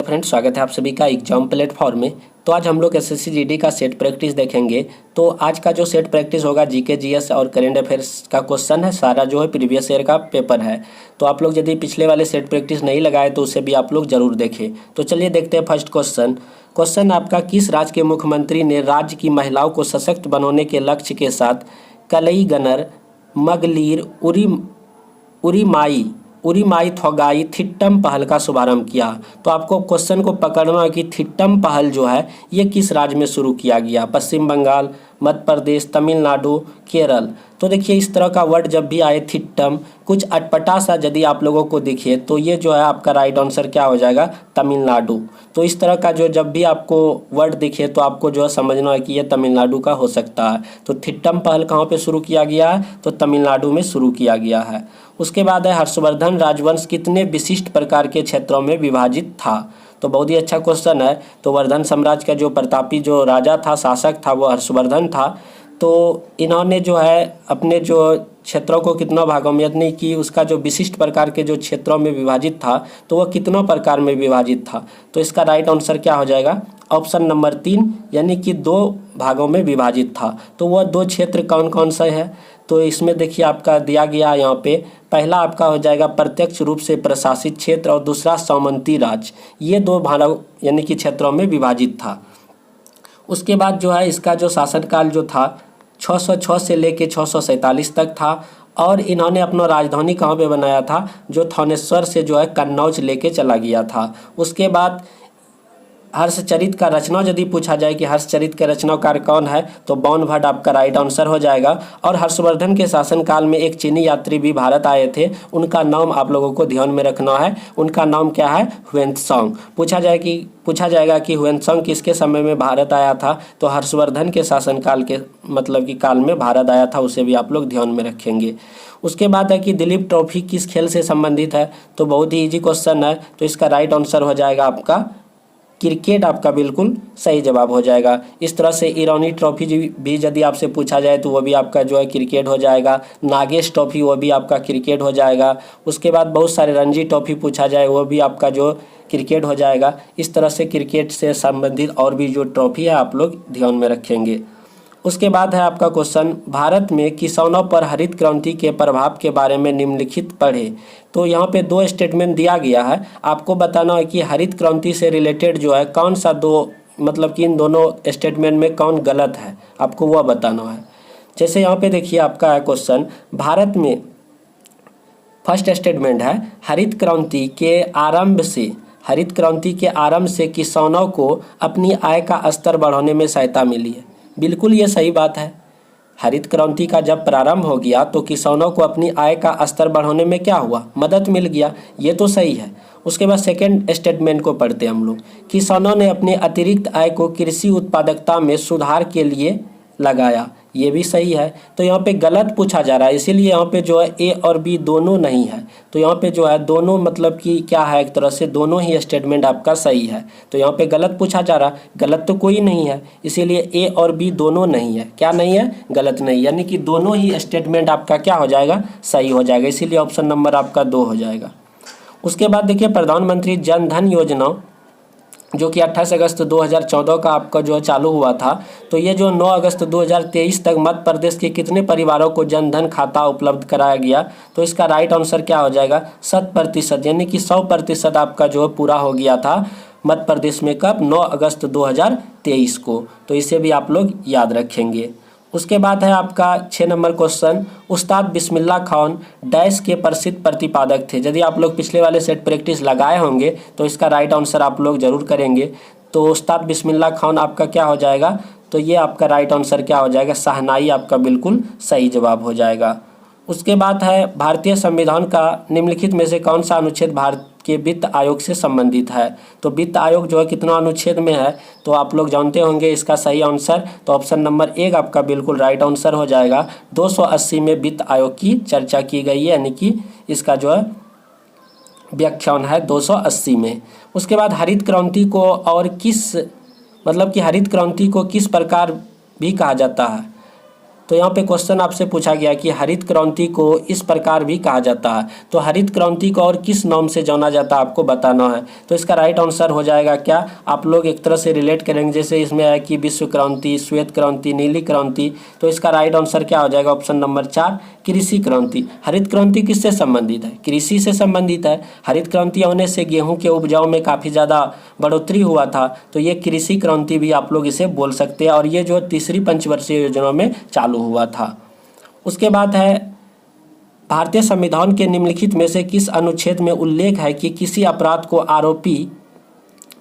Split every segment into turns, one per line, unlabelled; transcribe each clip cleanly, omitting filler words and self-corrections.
Friends, स्वागत है आप सभी का एग्जाम प्लेटफॉर्म में। तो आज हम लोग एसएससी जीडी का सेट प्रैक्टिस देखेंगे। तो आज का जो सेट प्रैक्टिस होगा जीके जीएस और करेंट अफेयर्स का क्वेश्चन है, सारा जो है प्रीवियस ईयर का पेपर है। तो आप लोग यदि पिछले वाले सेट प्रैक्टिस नहीं लगाए तो उसे भी आप लोग जरूर देखें। तो चलिए देखते हैं फर्स्ट क्वेश्चन आपका, किस राज्य के मुख्यमंत्री ने राज्य की महिलाओं को सशक्त बनाने के लक्ष्य के साथ कलई गनर मगलीर उरीमाई थोगाई थिट्टम पहल का शुभारंभ किया। तो आपको क्वेश्चन को पकड़ना है कि थिट्टम पहल जो है ये किस राज्य में शुरू किया गया, पश्चिम बंगाल, मध्य प्रदेश, तमिलनाडु, केरल। तो देखिए इस तरह का वर्ड जब भी आए थिट्टम, कुछ अटपटा सा यदि आप लोगों को दिखे तो ये जो है आपका राइट आंसर क्या हो जाएगा, तमिलनाडु। तो इस तरह का जो जब भी आपको वर्ड दिखे तो आपको जो है समझना है कि ये तमिलनाडु का हो सकता है। तो थिट्टम पहल कहाँ पे शुरू किया गया है, तो तमिलनाडु में शुरू किया गया है। उसके बाद है हर्षवर्धन राजवंश कितने विशिष्ट प्रकार के क्षेत्रों में विभाजित था। तो बहुत ही अच्छा क्वेश्चन है। तो वर्धन साम्राज्य का जो प्रतापी जो राजा था, शासक था, वो हर्षवर्धन था। तो इन्होंने जो है अपने जो क्षेत्रों को कितना भागों में, यानी कि उसका जो विशिष्ट प्रकार के जो क्षेत्रों में विभाजित था तो वह कितनों प्रकार में विभाजित था। तो इसका राइट आंसर क्या हो जाएगा, ऑप्शन नंबर 3, यानी कि 2 भागों में विभाजित था। तो वह 2 क्षेत्र कौन कौन से हैं, तो इसमें देखिए आपका दिया गया यहाँ पे, पहला आपका हो जाएगा प्रत्यक्ष रूप से प्रशासित क्षेत्र और दूसरा सामंती राज्य। ये 2 भागों यानी कि क्षेत्रों में विभाजित था। उसके बाद जो है इसका जो शासनकाल जो था 606 से लेके 647 तक था। और इन्होंने अपना राजधानी कहाँ पे बनाया था, जो थानेश्वर से जो है कन्नौज लेके चला गया था। उसके बाद हर्षचरित का रचना यदि पूछा जाए कि हर्षचरित के रचनाकार कौन है, तो बाण भट्ट आपका राइट आंसर हो जाएगा। और हर्षवर्धन के शासनकाल में एक चीनी यात्री भी भारत आए थे, उनका नाम आप लोगों को ध्यान में रखना है। उनका नाम क्या है, ह्वेंत्सांग। पूछा जाएगा कि ह्वेंत्सांग किसके समय में भारत आया था, तो हर्षवर्धन के शासनकाल के मतलब कि काल में भारत आया था, उसे भी आप लोग ध्यान में रखेंगे। उसके बाद है कि दिलीप ट्रॉफी किस खेल से संबंधित है, तो बहुत ही ईजी क्वेश्चन है। तो इसका राइट आंसर हो जाएगा आपका क्रिकेट, आपका बिल्कुल सही जवाब हो जाएगा। इस तरह से ईरानी ट्रॉफी भी यदि आपसे पूछा जाए तो वो भी आपका जो है क्रिकेट हो जाएगा। नागेश ट्रॉफी वो भी आपका क्रिकेट हो जाएगा। उसके बाद बहुत सारे रणजी ट्रॉफी पूछा जाए वो भी आपका जो क्रिकेट हो जाएगा। इस तरह से क्रिकेट से संबंधित और भी जो ट्रॉफी है आप लोग ध्यान में रखेंगे। उसके बाद है आपका क्वेश्चन, भारत में किसानों पर हरित क्रांति के प्रभाव के बारे में निम्नलिखित पढ़े। तो यहाँ पे 2 स्टेटमेंट दिया गया है, आपको बताना है कि हरित क्रांति से रिलेटेड जो है कौन सा 2 मतलब कि इन दोनों स्टेटमेंट में कौन गलत है, आपको वह बताना है। जैसे यहाँ पे देखिए आपका है क्वेश्चन, भारत में फर्स्ट स्टेटमेंट है हरित क्रांति के आरंभ से किसानों को अपनी आय का स्तर बढ़ाने में सहायता मिली है। बिल्कुल ये सही बात है। हरित क्रांति का जब प्रारंभ हो गया तो किसानों को अपनी आय का स्तर बढ़ाने में क्या हुआ, मदद मिल गया, ये तो सही है। उसके बाद सेकंड स्टेटमेंट को पढ़ते हैं हम लोग, किसानों ने अपने अतिरिक्त आय को कृषि उत्पादकता में सुधार के लिए लगाया, ये भी सही है। तो यहाँ पे गलत पूछा जा रहा है, इसीलिए यहाँ पे जो है ए और बी दोनों नहीं है। तो यहाँ पे जो है दोनों मतलब कि क्या है, एक तरह से दोनों ही स्टेटमेंट आपका सही है। तो यहाँ पे गलत पूछा जा रहा, गलत तो कोई नहीं है, इसीलिए ए और बी दोनों नहीं है। क्या नहीं है, गलत नहीं, यानी कि दोनों ही स्टेटमेंट आपका क्या हो जाएगा, सही हो जाएगा। इसीलिए ऑप्शन नंबर आपका 2 हो जाएगा। उसके बाद देखिए प्रधानमंत्री जन धन योजना जो कि 28 अगस्त 2014 का आपका जो है चालू हुआ था। तो ये जो 9 अगस्त 2023 तक मध्य प्रदेश के कितने परिवारों को जनधन खाता उपलब्ध कराया गया, तो इसका राइट आंसर क्या हो जाएगा, 100%, यानी कि 100% आपका जो है पूरा हो गया था मध्य प्रदेश में। कब, 9 अगस्त 2023 को। तो इसे भी आप लोग याद रखेंगे। उसके बाद है आपका 6 नंबर क्वेश्चन, उस्ताद बिस्मिल्लाह खान डैश के प्रसिद्ध प्रतिपादक थे। यदि आप लोग पिछले वाले सेट प्रैक्टिस लगाए होंगे तो इसका राइट आंसर आप लोग जरूर करेंगे। तो उस्ताद बिस्मिल्लाह खान आपका क्या हो जाएगा, तो ये आपका राइट आंसर क्या हो जाएगा, शहनाई आपका बिल्कुल सही जवाब हो जाएगा। उसके बाद है भारतीय संविधान का निम्नलिखित में से कौन सा अनुच्छेद भारत के वित्त आयोग से संबंधित है। तो वित्त आयोग जो है कितना अनुच्छेद में है, तो आप लोग जानते होंगे इसका सही आंसर। तो ऑप्शन नंबर 1 आपका बिल्कुल राइट आंसर हो जाएगा। 280 में वित्त आयोग की चर्चा की गई है, यानी कि इसका जो है व्याख्यान है 280 में। उसके बाद हरित क्रांति को हरित क्रांति को किस प्रकार भी कहा जाता है, तो यहाँ पे क्वेश्चन आपसे पूछा गया कि हरित क्रांति को इस प्रकार भी कहा जाता है, तो हरित क्रांति को और किस नाम से जाना जाता है आपको बताना है। तो इसका राइट आंसर हो जाएगा क्या, आप लोग एक तरह से रिलेट करेंगे, जैसे इसमें है कि विश्व क्रांति, श्वेत क्रांति, नीली क्रांति, तो इसका राइट आंसर क्या हो जाएगा, ऑप्शन नंबर 4 कृषि क्रांति। हरित क्रांति किससे संबंधित है, कृषि से संबंधित है। हरित क्रांति होने से गेहूं के उपजाऊ में काफ़ी ज़्यादा बढ़ोतरी हुआ था, तो ये कृषि क्रांति भी आप लोग इसे बोल सकते हैं, और ये जो तीसरी पंचवर्षीय योजना में चालू हुआ था। उसके बाद है भारतीय संविधान के निम्नलिखित में से किस अनुच्छेद में उल्लेख है कि किसी अपराध को आरोपी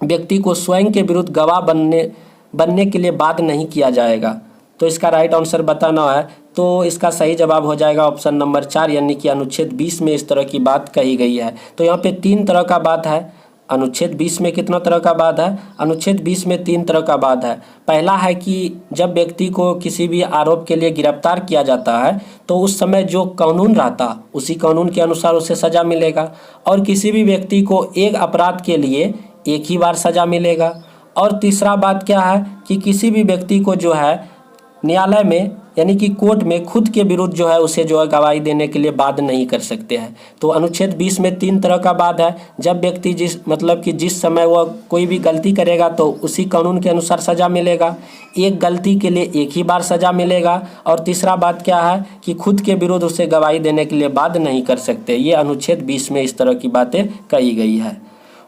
व्यक्ति को स्वयं के विरुद्ध गवाह बनने के लिए बाध्य नहीं किया जाएगा। तो इसका राइट आंसर बताना है, तो इसका सही जवाब हो जाएगा ऑप्शन नंबर 4, यानी कि अनुच्छेद 20 में इस तरह की बात कही गई है। तो यहाँ पे 3 तरह का बात है। अनुच्छेद 20 में कितना तरह का बात है, अनुच्छेद 20 में 3 तरह का बात है। पहला है कि जब व्यक्ति को किसी भी आरोप के लिए गिरफ्तार किया जाता है तो उस समय जो कानून रहता उसी कानून के अनुसार उसे सज़ा मिलेगा, और किसी भी व्यक्ति को एक अपराध के लिए एक ही बार सज़ा मिलेगा। और तीसरा बात क्या है कि किसी भी व्यक्ति को जो है न्यायालय में यानी कि कोर्ट में खुद के विरुद्ध जो है उसे जो है गवाही देने के लिए बाध्य नहीं कर सकते हैं। तो अनुच्छेद 20 में 3 तरह का बात है, जब व्यक्ति जिस समय वह कोई भी गलती करेगा तो उसी कानून के अनुसार सज़ा मिलेगा, एक गलती के लिए एक ही बार सज़ा मिलेगा, और तीसरा बात क्या है कि खुद के विरुद्ध उसे गवाही देने के लिए बाध्य नहीं कर सकते। ये अनुच्छेद 20 में इस तरह की बातें कही गई है।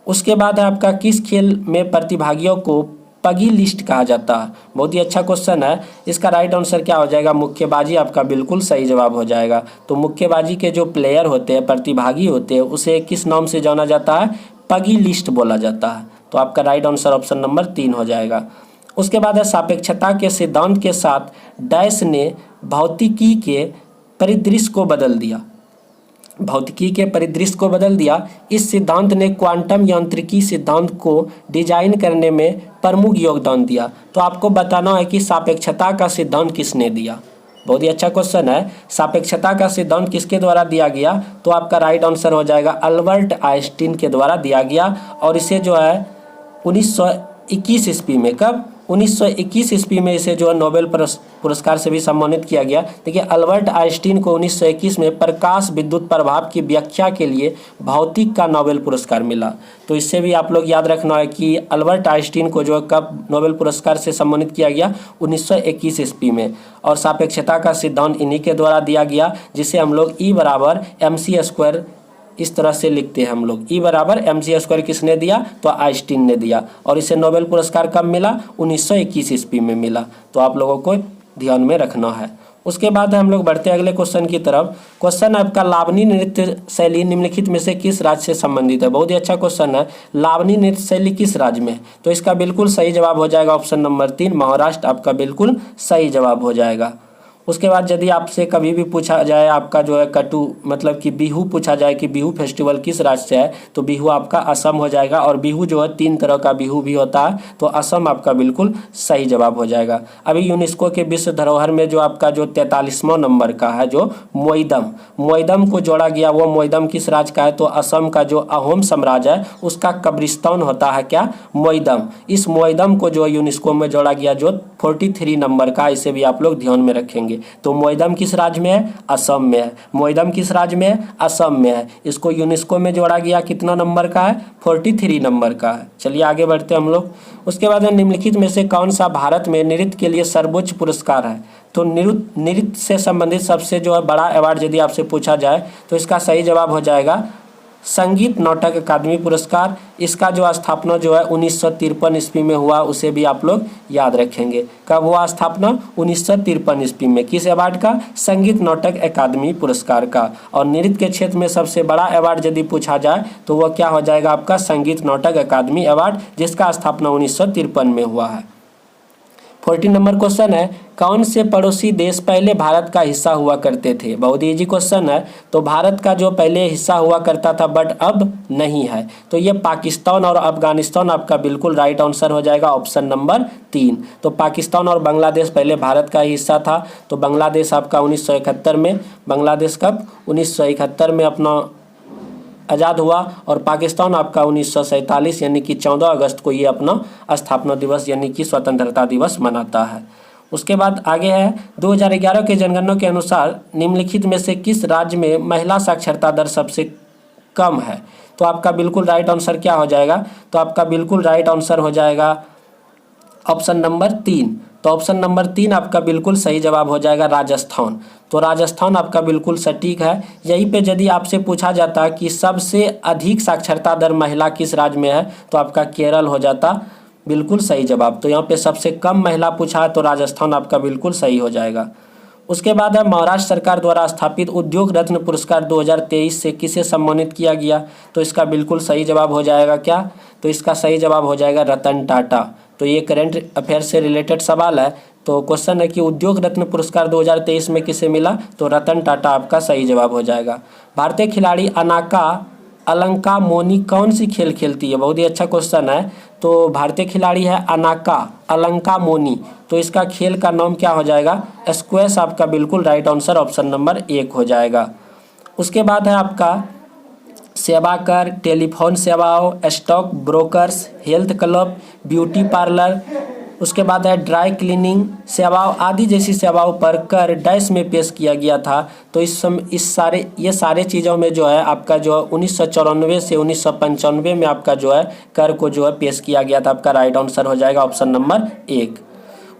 उसके बाद है आपका किस खेल में प्रतिभागियों को पगी लिस्ट कहा जाता है। बहुत ही अच्छा क्वेश्चन है। इसका राइट आंसर क्या हो जाएगा, मुक्केबाजी आपका बिल्कुल सही जवाब हो जाएगा। तो मुक्केबाजी के जो प्लेयर होते हैं, प्रतिभागी होते हैं, उसे किस नाम से जाना जाता है, पगी लिस्ट बोला जाता है। तो आपका राइट आंसर ऑप्शन नंबर 3 हो जाएगा। उसके बाद है सापेक्षता के सिद्धांत के साथ डैश ने भौतिकी के परिदृश्य को बदल दिया। भौतिकी के परिदृश्य को बदल दिया। इस सिद्धांत ने क्वांटम यांत्रिकी सिद्धांत को डिजाइन करने में प्रमुख योगदान दिया। तो आपको बताना है कि सापेक्षता का सिद्धांत किसने दिया। बहुत ही अच्छा क्वेश्चन है। सापेक्षता का सिद्धांत किसके द्वारा दिया गया, तो आपका राइट आंसर हो जाएगा अल्बर्ट आइंस्टीन के द्वारा दिया गया, और इसे जो है 1921 ईस्वी में, कब 1921 ईस्वी में इसे जो है नोबेल पुरस्कार से भी सम्मानित किया गया। देखिए अल्बर्ट आइंस्टीन को 1921 में प्रकाश विद्युत प्रभाव की व्याख्या के लिए भौतिक का नोबेल पुरस्कार मिला। तो इससे भी आप लोग याद रखना है कि अल्बर्ट आइंस्टीन को जो कब नोबेल पुरस्कार से सम्मानित किया गया, 1921 ईस्वी में। और सापेक्षता का सिद्धांत इन्हीं के द्वारा दिया गया, जिसे हम लोग E बराबर mc² इस तरह से लिखते हैं हम लोग। E बराबर mc² किसने दिया, तो आइंस्टीन ने दिया, और इसे नोबेल पुरस्कार कब मिला, 1921 ईस्वी में मिला। तो आप लोगों को ध्यान में रखना है। उसके बाद हम लोग बढ़ते हैं अगले क्वेश्चन की तरफ। क्वेश्चन आपका लावनी नृत्य शैली निम्नलिखित में से किस राज्य से संबंधित है। बहुत ही अच्छा क्वेश्चन है। लावनी नृत्य शैली किस राज्य में, तो इसका बिल्कुल सही जवाब हो जाएगा ऑप्शन नंबर 3 महाराष्ट्र, आपका बिल्कुल सही जवाब हो जाएगा। उसके बाद यदि आपसे कभी भी पूछा जाए आपका जो है कटु मतलब कि बिहू पूछा जाए कि बिहू फेस्टिवल किस राज्य से है, तो बिहू आपका असम हो जाएगा। और बिहू जो है 3 तरह का बिहू भी होता है, तो असम आपका बिल्कुल सही जवाब हो जाएगा। अभी यूनेस्को के विश्व धरोहर में जो आपका जो 43वां नंबर का है जो मोइदम को जोड़ा गया, वो मोइदम किस राज्य का है, तो असम का जो अहोम साम्राज्य है उसका कब्रिस्तान होता है क्या, मोइदम। इस मोइदम को जो यूनेस्को में जोड़ा गया जो 43 नंबर का, इसे भी आप लोग ध्यान में रखेंगे। तो मोइदम किस राज्य में है, असम में है। मोइदम किस राज्य में है, असम में है। इसको यूनेस्को में जोड़ा गया, कितना नंबर का है, 43 नंबर का है। चलिए आगे बढ़ते हैं हम लोग। उसके बाद निम्नलिखित में से कौन सा भारत में नृत्य के लिए सर्वोच्च पुरस्कार है। तो नृत्य से संबंधित सबसे जो है बड़ा अवार्ड यदि आपसे पूछा जाए तो इसका सही जवाब हो जाएगा संगीत नाटक अकादमी पुरस्कार। इसका जो स्थापना जो है 1953 ईस्वी में हुआ, उसे भी आप लोग याद रखेंगे। कब हुआ स्थापना, 1953 ईस्वी में। किस अवार्ड का, संगीत नाटक अकादमी पुरस्कार का। और नृत्य के क्षेत्र में सबसे बड़ा अवार्ड यदि पूछा जाए तो वह क्या हो जाएगा आपका संगीत नाटक अकादमी अवार्ड, जिसका स्थापना 1953 में हुआ है। 14 नंबर क्वेश्चन है, कौन से पड़ोसी देश पहले भारत का हिस्सा हुआ करते थे। बहुत ही इजी क्वेश्चन है। तो भारत का जो पहले हिस्सा हुआ करता था बट अब नहीं है, तो ये पाकिस्तान और अफगानिस्तान आपका बिल्कुल राइट आंसर हो जाएगा ऑप्शन नंबर 3। तो पाकिस्तान और बांग्लादेश पहले भारत का हिस्सा था। तो बांग्लादेश आपका 1971 में, बांग्लादेश कब 1971 में अपना आज़ाद हुआ, और पाकिस्तान आपका 1947 यानी कि 14 अगस्त को ये अपना स्थापना दिवस यानी कि स्वतंत्रता दिवस मनाता है। उसके बाद आगे है 2011 के जनगणना के अनुसार निम्नलिखित में से किस राज्य में महिला साक्षरता दर सबसे कम है। तो आपका बिल्कुल राइट आंसर क्या हो जाएगा, तो आपका बिल्कुल राइट आंसर हो जाएगा ऑप्शन नंबर 3। तो ऑप्शन नंबर 3 आपका बिल्कुल सही जवाब हो जाएगा राजस्थान। तो राजस्थान आपका बिल्कुल सटीक है। यहीं पे यदि आपसे पूछा जाता कि सबसे अधिक साक्षरता दर महिला किस राज्य में है तो आपका केरल हो जाता बिल्कुल सही जवाब। तो यहाँ पे सबसे कम महिला पूछा है तो राजस्थान आपका बिल्कुल सही हो जाएगा। उसके बाद है महाराष्ट्र सरकार द्वारा स्थापित उद्योग रत्न पुरस्कार 2023 से किसे सम्मानित किया गया। तो इसका बिल्कुल सही जवाब हो जाएगा क्या, तो इसका सही जवाब हो जाएगा रतन टाटा। तो ये करंट अफेयर से रिलेटेड सवाल है। तो क्वेश्चन है कि उद्योग रत्न पुरस्कार 2023 में किसे मिला, तो रतन टाटा आपका सही जवाब हो जाएगा। भारतीय खिलाड़ी अनाका अलंका मोनी कौन सी खेल खेलती है, बहुत ही अच्छा क्वेश्चन है। तो भारतीय खिलाड़ी है अनाका अलंका मोनी, तो इसका खेल का नाम क्या हो जाएगा, स्क्वैश आपका बिल्कुल राइट आंसर ऑप्शन नंबर 1 हो जाएगा। उसके बाद है आपका सेवा कर, टेलीफोन सेवाओं, stock brokers, health club, beauty parlour, उसके बाद है ड्राई क्लीनिंग सेवाओं आदि जैसी सेवाओं पर कर डैश में पेश किया गया था। तो ये सारे चीज़ों में जो है आपका जो 1994 से 1995 में आपका जो है कर को जो है पेश किया गया था। आपका राइट आंसर हो जाएगा ऑप्शन नंबर 1।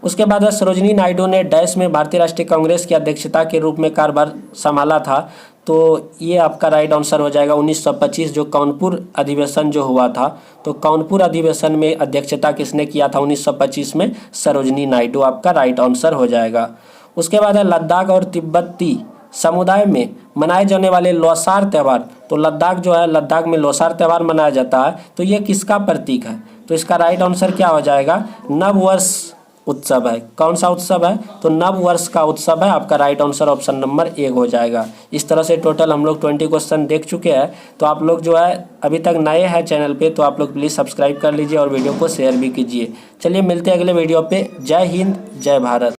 उसके बाद है सरोजिनी नायडू ने डैश में भारतीय राष्ट्रीय कांग्रेस की अध्यक्षता के रूप में कार्यभार संभाला था। तो ये आपका राइट आंसर हो जाएगा 1925 जो कानपुर अधिवेशन जो हुआ था। तो कानपुर अधिवेशन में अध्यक्षता किसने किया था 1925 में, सरोजिनी नायडू आपका राइट आंसर हो जाएगा। उसके बाद है लद्दाख और तिब्बती समुदाय में मनाए जाने वाले लोसार त्यौहार। तो लद्दाख जो है, लद्दाख में लोसार त्यौहार मनाया जाता है। तो ये किसका प्रतीक है, तो इसका राइट आंसर क्या हो जाएगा, नव वर्ष उत्सव है। कौन सा उत्सव है, तो नव वर्ष का उत्सव है। आपका राइट आंसर ऑप्शन नंबर 1 हो जाएगा। इस तरह से टोटल हम लोग 20 क्वेश्चन देख चुके हैं। तो आप लोग जो है अभी तक नए हैं चैनल पे तो आप लोग प्लीज़ सब्सक्राइब कर लीजिए और वीडियो को शेयर भी कीजिए। चलिए मिलते हैं अगले वीडियो पे। जय हिंद, जय भारत।